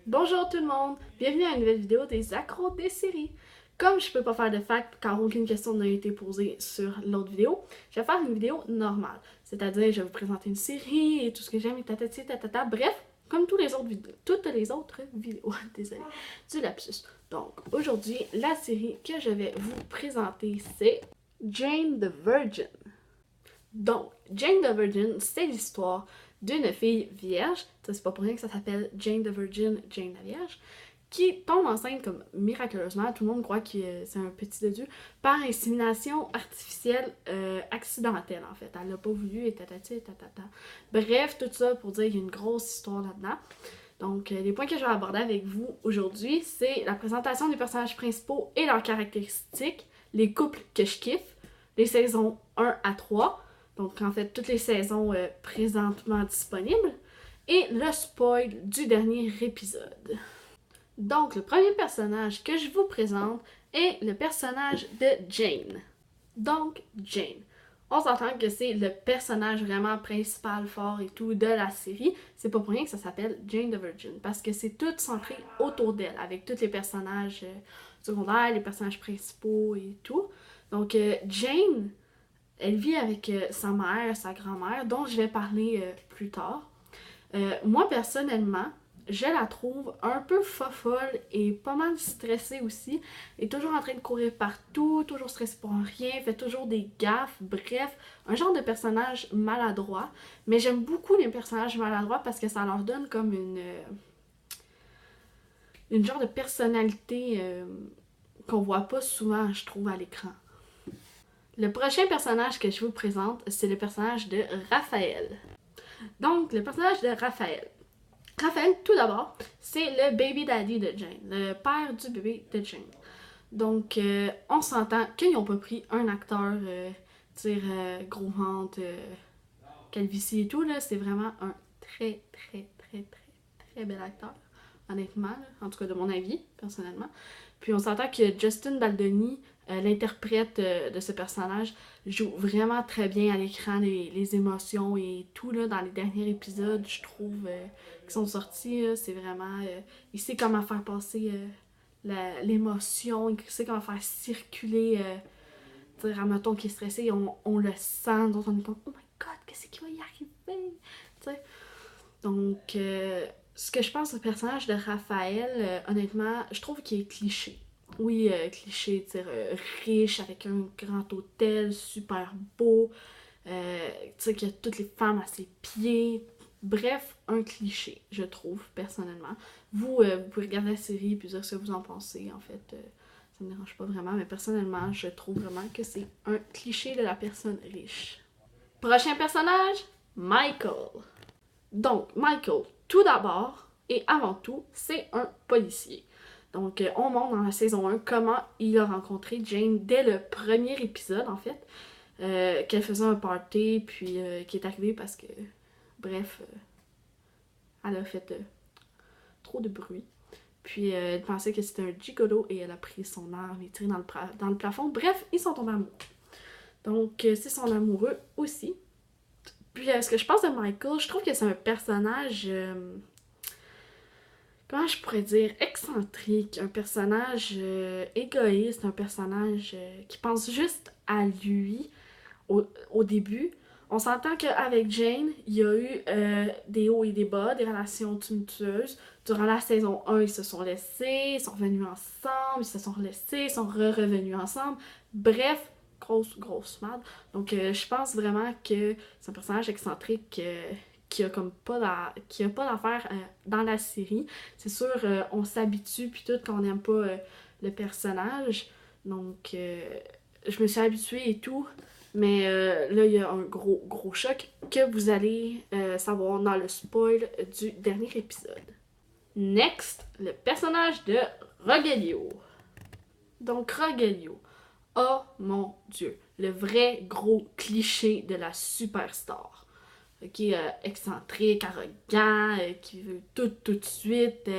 Bonjour tout le monde, bienvenue à une nouvelle vidéo des accros des séries. Comme je peux pas faire de fact car aucune question n'a été posée sur l'autre vidéo, je vais faire une vidéo normale. C'est-à-dire, je vais vous présenter une série et tout ce que j'aime et tatati tatata. Bref, comme toutes les autres vidéos. Désolée, du lapsus. Donc, aujourd'hui, la série que je vais vous présenter, c'est Jane the Virgin. Donc, Jane the Virgin, c'est l'histoire d'une fille vierge, c'est pas pour rien que ça s'appelle Jane the Virgin, Jane la Vierge, qui tombe enceinte comme miraculeusement, tout le monde croit que c'est un petit Dieu, par insémination artificielle accidentelle en fait. Elle l'a pas voulu et tatati et tatata. Bref, tout ça pour dire qu'il y a une grosse histoire là-dedans. Donc, les points que je vais aborder avec vous aujourd'hui, c'est la présentation des personnages principaux et leurs caractéristiques, les couples que je kiffe, les saisons 1 à 3, donc en fait toutes les saisons présentement disponibles, et le spoil du dernier épisode. Donc, le premier personnage que je vous présente est le personnage de Jane. Donc, Jane. On s'entend que c'est le personnage vraiment principal, fort et tout de la série. C'est pas pour rien que ça s'appelle Jane the Virgin, parce que c'est tout centré autour d'elle, avec tous les personnages secondaires, les personnages principaux et tout. Donc, Jane, elle vit avec sa mère, sa grand-mère, dont je vais parler plus tard. Moi, personnellement, je la trouve un peu fofolle et pas mal stressée aussi. Elle est toujours en train de courir partout, toujours stressée pour rien, fait toujours des gaffes, bref, un genre de personnage maladroit. Mais j'aime beaucoup les personnages maladroits parce que ça leur donne comme une genre de personnalité qu'on voit pas souvent, je trouve, à l'écran. Le prochain personnage que je vous présente, c'est le personnage de Raphaël. Donc, le personnage de Raphaël. Raphaël, tout d'abord, c'est le baby daddy de Jane, le père du bébé de Jane. Donc, on s'entend qu'ils n'ont pas pris un acteur, gros ventre, calvitie et tout, là. C'est vraiment un très, très, très, très, très bel acteur, honnêtement, là. En tout cas de mon avis, personnellement. Puis on s'entend que Justin Baldoni, l'interprète de ce personnage, joue vraiment très bien à l'écran les émotions et tout là, dans les derniers épisodes, je trouve, qui sont sortis. C'est vraiment. Il sait comment faire passer l'émotion, il sait comment faire circuler. Admettons qu'il est stressé, on le sent, donc on est comme, oh my god, qu'est-ce qui va y arriver? T'sais. Donc, ce que je pense au personnage de Raphaël, honnêtement, je trouve qu'il est cliché. Oui, cliché, riche, avec un grand hôtel, super beau, qu'il y a toutes les femmes à ses pieds. Bref, un cliché, je trouve, personnellement. Vous pouvez regarder la série et puis dire ce que vous en pensez, en fait. Ça me dérange pas vraiment, mais personnellement, je trouve vraiment que c'est un cliché de la personne riche. Prochain personnage, Michael. Donc, Michael, tout d'abord et avant tout, c'est un policier. Donc, on montre dans la saison 1 comment il a rencontré Jane dès le premier épisode, en fait, qu'elle faisait un party, puis qui est arrivé parce que, bref, elle a fait trop de bruit. Puis, elle pensait que c'était un gigolo et elle a pris son arme et tiré dans le plafond. Bref, ils sont tombés amoureux. Donc, c'est son amoureux aussi. Puis, ce que je pense de Michael, je trouve que c'est un personnage, comment je pourrais dire, excentrique, un personnage égoïste, un personnage qui pense juste à lui au début. On s'entend qu'avec Jane, il y a eu des hauts et des bas, des relations tumultueuses. Durant la saison 1, ils se sont laissés, ils sont revenus ensemble, ils se sont laissés, ils sont revenus ensemble. Bref, grosse merde. Donc, je pense vraiment que c'est un personnage excentrique qui a comme qui a pas d'affaire dans la série. C'est sûr, on s'habitue puis tout quand on n'aime pas le personnage. Donc, je me suis habituée et tout. Mais là, il y a un gros choc que vous allez savoir dans le spoil du dernier épisode. Next, le personnage de Rogelio. Donc, Rogelio. Oh mon Dieu, le vrai gros cliché de la superstar. Qui est excentrique, arrogant, qui veut tout de suite,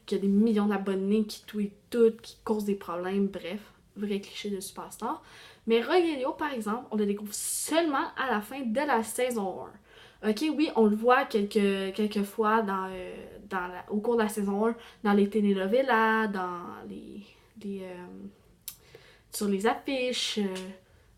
qui a des millions d'abonnés, qui tweet tout, qui cause des problèmes, bref, vrai cliché de superstar. Mais Rogelio, par exemple, on le découvre seulement à la fin de la saison 1. Ok, oui, on le voit quelques fois au cours de la saison 1, dans les telenovelas, dans sur les affiches.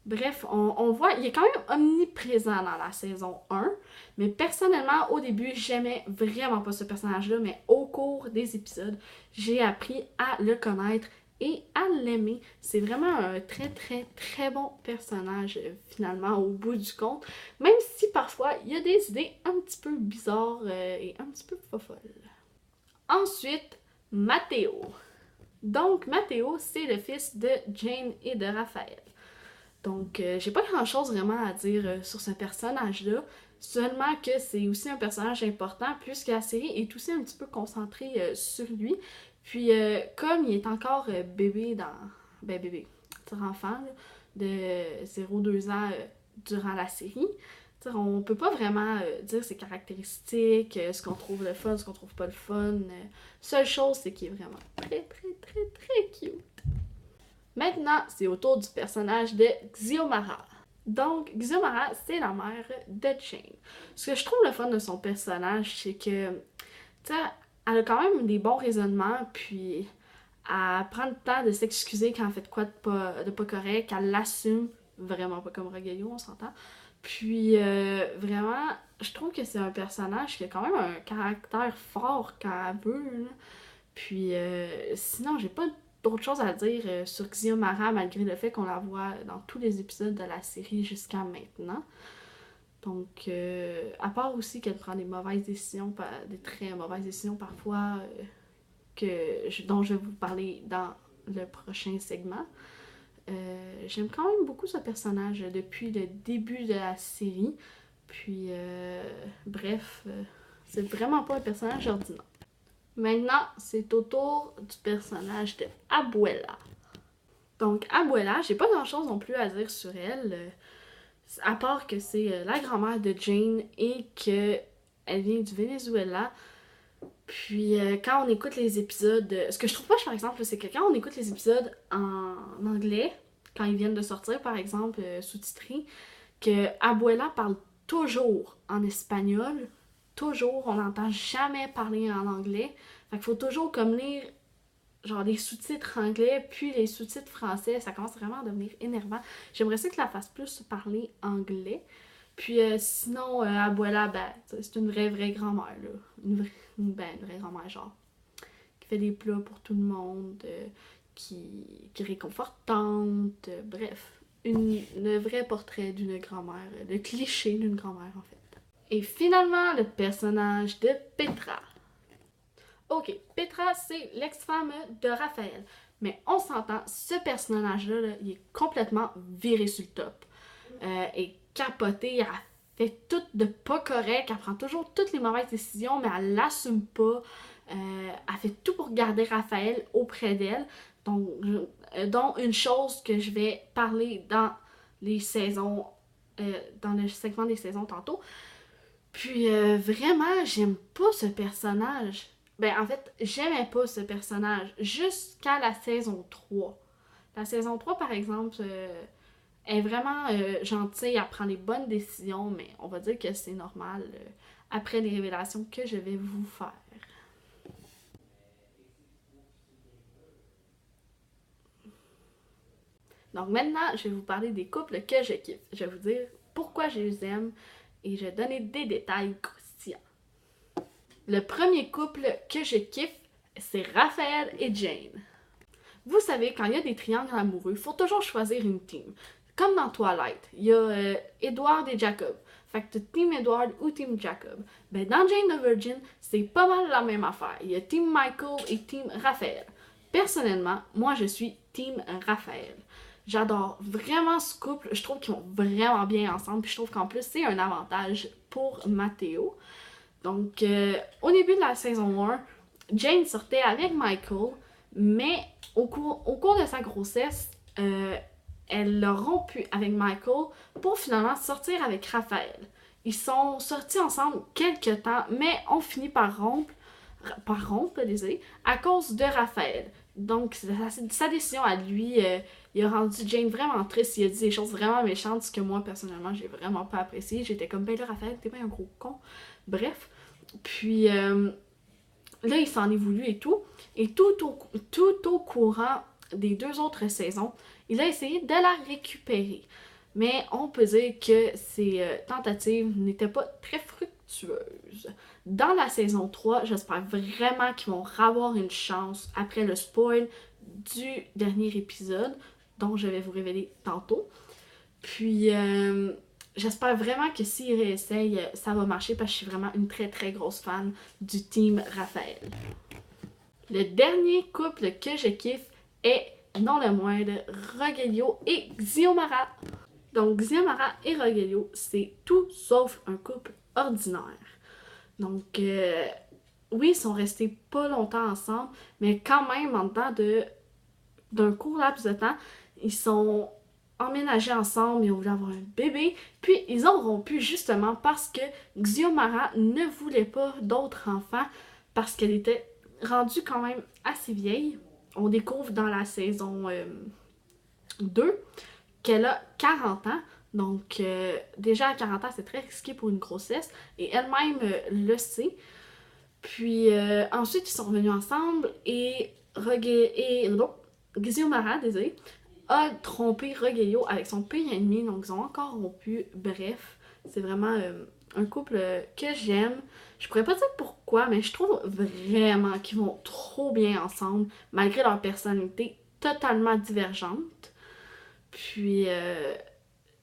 Bref, on voit, il est quand même omniprésent dans la saison 1, mais personnellement, au début, j'aimais vraiment pas ce personnage-là, mais au cours des épisodes, j'ai appris à le connaître et à l'aimer. C'est vraiment un très très très bon personnage, finalement, au bout du compte, même si parfois, il y a des idées un petit peu bizarres et un petit peu pas folles. Ensuite, Matteo. Donc, Matteo, c'est le fils de Jane et de Raphaël. Donc, j'ai pas grand chose vraiment à dire sur ce personnage-là, seulement que c'est aussi un personnage important puisque la série est aussi un petit peu concentrée sur lui. Puis, comme il est encore bébé bébé, enfant, là, de 0-2 ans durant la série, on peut pas vraiment dire ses caractéristiques, ce qu'on trouve le fun, ce qu'on trouve pas le fun. Seule chose, c'est qu'il est vraiment très, très, très, très cute. Maintenant, c'est au tour du personnage de Xiomara. Donc, Xiomara, c'est la mère de Jane. Ce que je trouve le fun de son personnage, c'est que, tu sais, elle a quand même des bons raisonnements, puis elle prend le temps de s'excuser quand elle fait quoi de pas correct, elle l'assume, vraiment pas comme Rogelio, on s'entend. Puis, vraiment, je trouve que c'est un personnage qui a quand même un caractère fort quand elle veut, là. Puis, sinon, j'ai pas d'autre chose à dire sur Xiomara, malgré le fait qu'on la voit dans tous les épisodes de la série jusqu'à maintenant. Donc, à part aussi qu'elle prend des mauvaises décisions, des très mauvaises décisions parfois, dont je vais vous parler dans le prochain segment. J'aime quand même beaucoup ce personnage depuis le début de la série. Puis, bref, c'est vraiment pas un personnage ordinaire. Maintenant, c'est au tour du personnage de Abuela. Donc, Abuela, j'ai pas grand chose non plus à dire sur elle, à part que c'est la grand-mère de Jane et qu'elle vient du Venezuela. Puis, quand on écoute les épisodes, ce que je trouve pas, par exemple, c'est que quand on écoute les épisodes en anglais, quand ils viennent de sortir, par exemple, sous-titrés, que Abuela parle toujours en espagnol. Toujours, on n'entend jamais parler en anglais. Fait qu'il faut toujours comme lire genre les sous-titres anglais puis les sous-titres français. Ça commence vraiment à devenir énervant. J'aimerais ça que la fasse plus parler anglais. Puis sinon, Abuela, ben, c'est une vraie grand-mère, là. Une vraie grand-mère, genre. Qui fait des plats pour tout le monde, qui est réconfortante, bref. Le vrai portrait d'une grand-mère, le cliché d'une grand-mère, en fait. Et finalement, le personnage de Petra. Ok, Petra, c'est l'ex-femme de Raphaël. Mais on s'entend, ce personnage-là, là, il est complètement viré sur le top. Et capoté, elle fait tout de pas correct, elle prend toujours toutes les mauvaises décisions, mais elle l'assume pas. Elle fait tout pour garder Raphaël auprès d'elle. Donc, dont une chose que je vais parler dans les saisons, dans le segment des saisons tantôt. Puis vraiment, j'aime pas ce personnage. Ben en fait, j'aimais pas ce personnage jusqu'à la saison 3. La saison 3, par exemple, est vraiment gentille, elle prend les bonnes décisions, mais on va dire que c'est normal après les révélations que je vais vous faire. Donc maintenant, je vais vous parler des couples que je kiffe. Je vais vous dire pourquoi je les aime et je vais donner des détails croustillants. Le premier couple que je kiffe, c'est Raphaël et Jane. Vous savez, quand il y a des triangles amoureux, il faut toujours choisir une team. Comme dans Twilight, il y a Edward et Jacob. Fait que Team Edward ou Team Jacob. Ben dans Jane the Virgin, c'est pas mal la même affaire. Il y a Team Michael et Team Raphaël. Personnellement, moi je suis Team Raphaël. J'adore vraiment ce couple. Je trouve qu'ils vont vraiment bien ensemble. Puis je trouve qu'en plus, c'est un avantage pour Matteo. Donc, au début de la saison 1, Jane sortait avec Michael, mais au cours de sa grossesse, elle l'a rompu avec Michael pour finalement sortir avec Raphaël. Ils sont sortis ensemble quelques temps, mais ont fini par rompre par rompre, désolé, à cause de Raphaël. Donc, sa décision à lui, il a rendu Jane vraiment triste. Il a dit des choses vraiment méchantes, ce que moi, personnellement, j'ai vraiment pas apprécié. J'étais comme, ben là, Raphaël, t'es pas un gros con. Bref. Puis, là, il s'en est voulu et tout. Et tout au courant des 2 autres saisons, il a essayé de la récupérer. Mais on peut dire que ses tentatives n'étaient pas très fructueuses. Dans la saison 3, j'espère vraiment qu'ils vont avoir une chance après le spoil du dernier épisode, dont je vais vous révéler tantôt. Puis, j'espère vraiment que s'ils réessayent, ça va marcher parce que je suis vraiment une très très grosse fan du team Raphaël. Le dernier couple que je kiffe est, non le moindre, Rogelio et Xiomara. Donc, Xiomara et Rogelio, c'est tout sauf un couple ordinaire. Donc, oui, ils sont restés pas longtemps ensemble, mais quand même, en dedans d'un court laps de temps, ils sont emménagés ensemble, ils ont voulu avoir un bébé, puis ils ont rompu justement parce que Xiomara ne voulait pas d'autres enfants parce qu'elle était rendue quand même assez vieille. On découvre dans la saison 2 qu'elle a 40 ans. Donc, déjà à 40 ans, c'est très risqué pour une grossesse. Et elle-même le sait. Puis, ensuite, ils sont revenus ensemble et Xiomara, désolé, a trompé Rogelio avec son pire ennemi. Donc, ils ont encore rompu. Bref, c'est vraiment un couple que j'aime. Je pourrais pas dire pourquoi, mais je trouve vraiment qu'ils vont trop bien ensemble, malgré leur personnalité totalement divergente. Puis,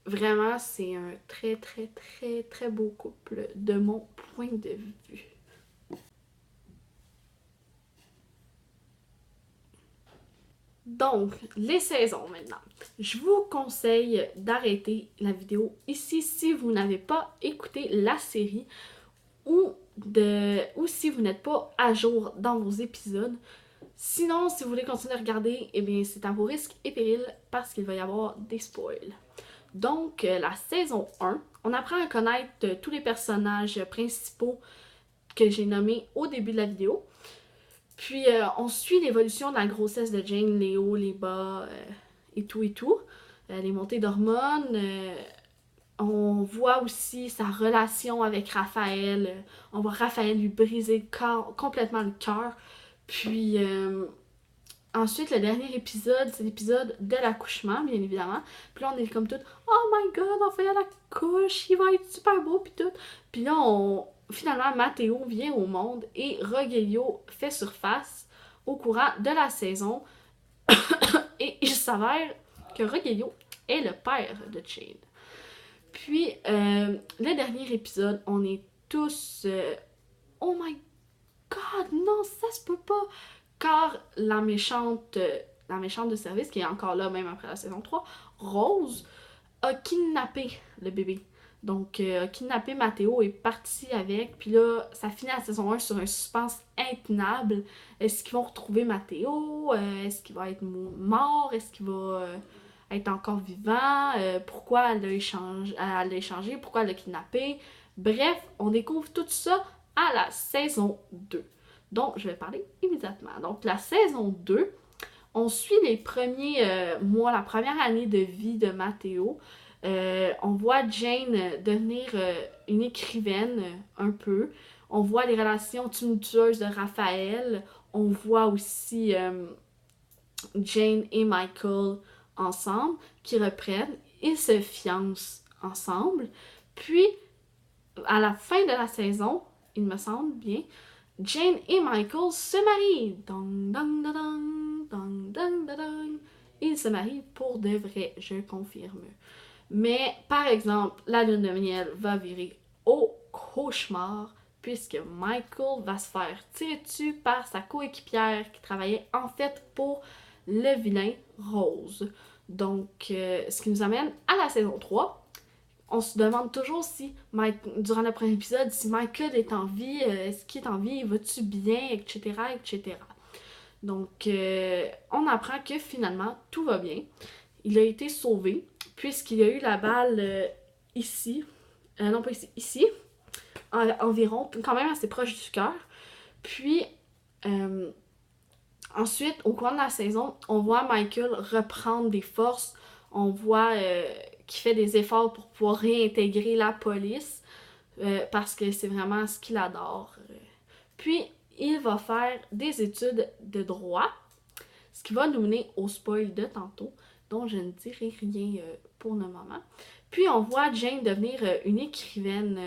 vraiment, c'est un très, très, très, très beau couple de mon point de vue. Donc, les saisons maintenant. Je vous conseille d'arrêter la vidéo ici si vous n'avez pas écouté la série ou si vous n'êtes pas à jour dans vos épisodes. Sinon, si vous voulez continuer à regarder, eh bien, c'est à vos risques et périls parce qu'il va y avoir des spoils. Donc, la saison 1, on apprend à connaître tous les personnages principaux que j'ai nommés au début de la vidéo. Puis, on suit l'évolution de la grossesse de Jane, les hauts, les bas, et tout. Les montées d'hormones. On voit aussi sa relation avec Raphaël. On voit Raphaël lui briser complètement le cœur. Puis, ensuite, le dernier épisode, c'est l'épisode de l'accouchement, bien évidemment. Puis là, on est comme tout, oh my god, enfin elle accouche, il va être super beau, puis tout. Puis là, finalement, Matteo vient au monde et Rogelio fait surface au courant de la saison. Et il s'avère que Rogelio est le père de Jane. Puis, le dernier épisode, on est tous, oh my god, non, ça se peut pas. Car la méchante de service, qui est encore là même après la saison 3, Rose, a kidnappé le bébé. Donc, a kidnappé Matteo et est parti avec. Puis là, ça finit la saison 1 sur un suspense intenable. Est-ce qu'ils vont retrouver Matteo? Est-ce qu'il va être mort? Est-ce qu'il va être encore vivant? Pourquoi elle l'a échangé? Pourquoi elle l'a kidnappé? Bref, on découvre tout ça à la saison 2. Donc, je vais parler immédiatement. Donc, la saison 2, on suit les premiers mois, la première année de vie de Matteo. On voit Jane devenir une écrivaine un peu. On voit les relations tumultueuses de Raphaël. On voit aussi Jane et Michael ensemble qui reprennent. Ils se fiancent ensemble. Puis, à la fin de la saison, il me semble bien, Jane et Michael se marient. Dong, dong, dong, dong, dong, dong. Ils se marient pour de vrai, je confirme. Mais, par exemple, la lune de miel va virer au cauchemar puisque Michael va se faire tirer dessus par sa coéquipière qui travaillait en fait pour le vilain Rose. Donc, ce qui nous amène à la saison 3. On se demande toujours si, durant le premier épisode, si Michael est en vie, est-ce qu'il est en vie, va-tu bien, etc., etc. Donc, on apprend que finalement, tout va bien. Il a été sauvé, puisqu'il a eu la balle ici, non pas ici, ici, environ, quand même assez proche du cœur. Puis, ensuite, au cours de la saison, on voit Michael reprendre des forces. On voit qu'il fait des efforts pour pouvoir réintégrer la police parce que c'est vraiment ce qu'il adore. Puis, il va faire des études de droit, ce qui va nous mener au spoil de tantôt, dont je ne dirai rien pour le moment. Puis, on voit Jane devenir une écrivaine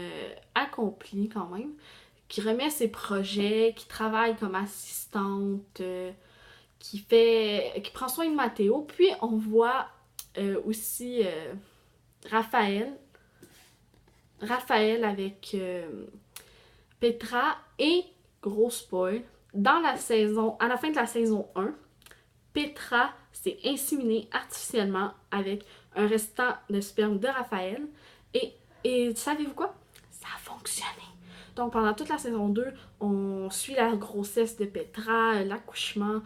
accomplie quand même, qui remet ses projets, qui travaille comme assistante, qui prend soin de Matteo. Puis on voit aussi Raphaël avec Petra et, gros spoil, à la fin de la saison 1, Petra s'est inséminée artificiellement avec un restant de sperme de Raphaël et savez-vous quoi? Ça a fonctionné. Donc pendant toute la saison 2, on suit la grossesse de Petra, l'accouchement,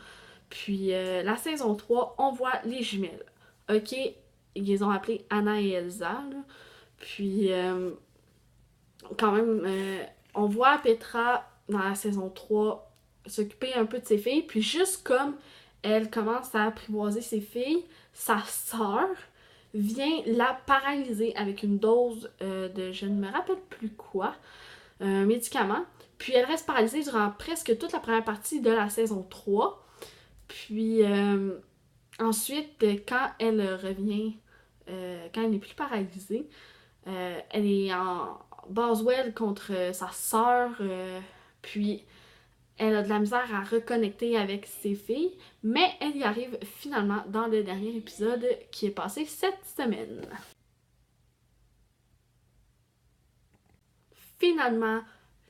puis la saison 3, on voit les jumelles. Ok, ils les ont appelées Anna et Elsa, là. Puis quand même, on voit Petra dans la saison 3 s'occuper un peu de ses filles, puis juste comme elle commence à apprivoiser ses filles, sa sœur vient la paralyser avec une dose de, je ne me rappelle plus quoi, un médicament. Puis elle reste paralysée durant presque toute la première partie de la saison 3. Puis ensuite, quand elle revient, quand elle n'est plus paralysée, elle est en Boswell contre sa sœur, puis elle a de la misère à reconnecter avec ses filles, mais elle y arrive finalement dans le dernier épisode qui est passé cette semaine. Finalement,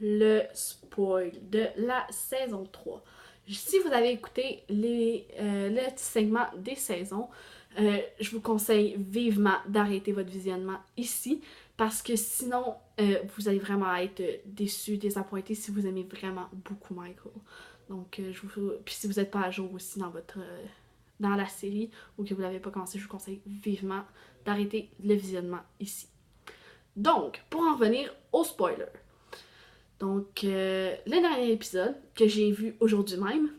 le spoil de la saison 3. Si vous avez écouté le segment des saisons, je vous conseille vivement d'arrêter votre visionnement ici parce que sinon, vous allez vraiment être déçus, désappointés si vous aimez vraiment beaucoup Michael. Donc, puis si vous n'êtes pas à jour aussi dans la série ou que vous ne l'avez pas commencé, je vous conseille vivement d'arrêter le visionnement ici. Donc, pour en revenir au spoiler. Donc, le dernier épisode que j'ai vu aujourd'hui même,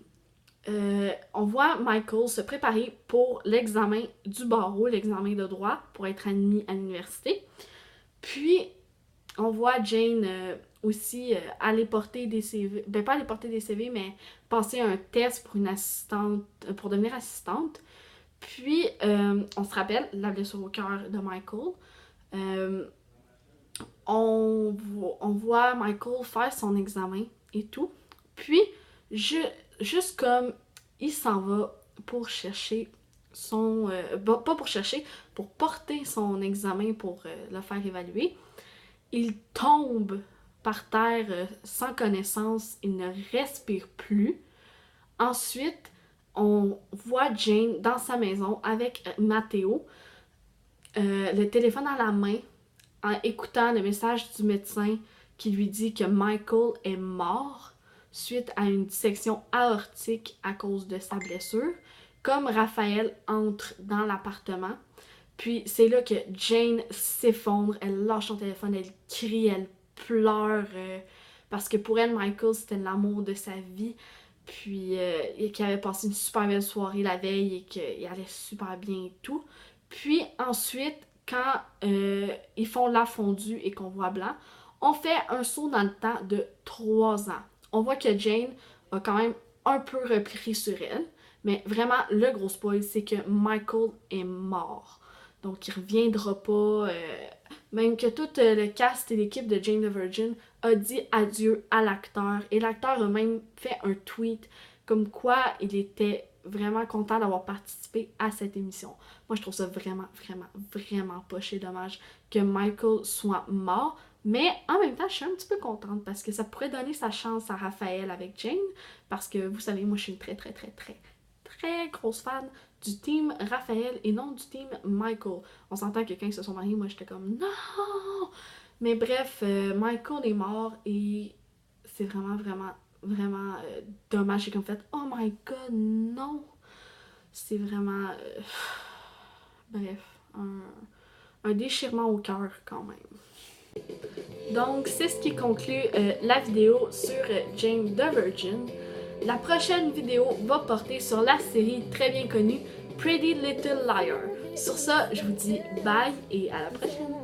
on voit Michael se préparer pour l'examen du barreau, l'examen de droit, pour être admis à l'université. Puis, on voit Jane aussi aller porter des CV, ben pas aller porter des CV, mais passer un test pour une assistante, pour devenir assistante. Puis, on se rappelle la blessure au cœur de Michael. On voit Michael faire son examen et tout. Puis, juste comme il s'en va pour chercher pas pour chercher, pour porter son examen pour le faire évaluer, il tombe par terre sans connaissance, il ne respire plus. Ensuite, on voit Jane dans sa maison avec Matteo, le téléphone à la main, en écoutant le message du médecin qui lui dit que Michael est mort suite à une dissection aortique à cause de sa blessure. Comme Raphaël entre dans l'appartement, puis c'est là que Jane s'effondre, elle lâche son téléphone, elle crie, elle pleure, parce que pour elle, Michael, c'était l'amour de sa vie, puis qu'il avait passé une super belle soirée la veille et qu'il allait super bien et tout. Puis ensuite, quand ils font la fondue et qu'on voit blanc, on fait un saut dans le temps de 3 ans. On voit que Jane a quand même un peu repris sur elle, mais vraiment, le gros spoil, c'est que Michael est mort. Donc, il reviendra pas. Même que tout le cast et l'équipe de Jane the Virgin a dit adieu à l'acteur. Et l'acteur a même fait un tweet comme quoi il était vraiment content d'avoir participé à cette émission. Moi, je trouve ça vraiment, vraiment, vraiment poché dommage que Michael soit mort. Mais en même temps, je suis un petit peu contente parce que ça pourrait donner sa chance à Raphaël avec Jane. Parce que vous savez, moi, je suis une très, très, très, très, très grosse fan du team Raphaël et non du team Michael. On s'entend que quand ils se sont mariés, moi, j'étais comme non! Mais bref, Michael est mort et c'est vraiment, vraiment, vraiment dommage. J'ai comme fait oh my god, non! C'est vraiment. Bref, un déchirement au cœur quand même. Donc, c'est ce qui conclut la vidéo sur Jane the Virgin. La prochaine vidéo va porter sur la série très bien connue Pretty Little Liars. Sur ça, je vous dis bye et à la prochaine!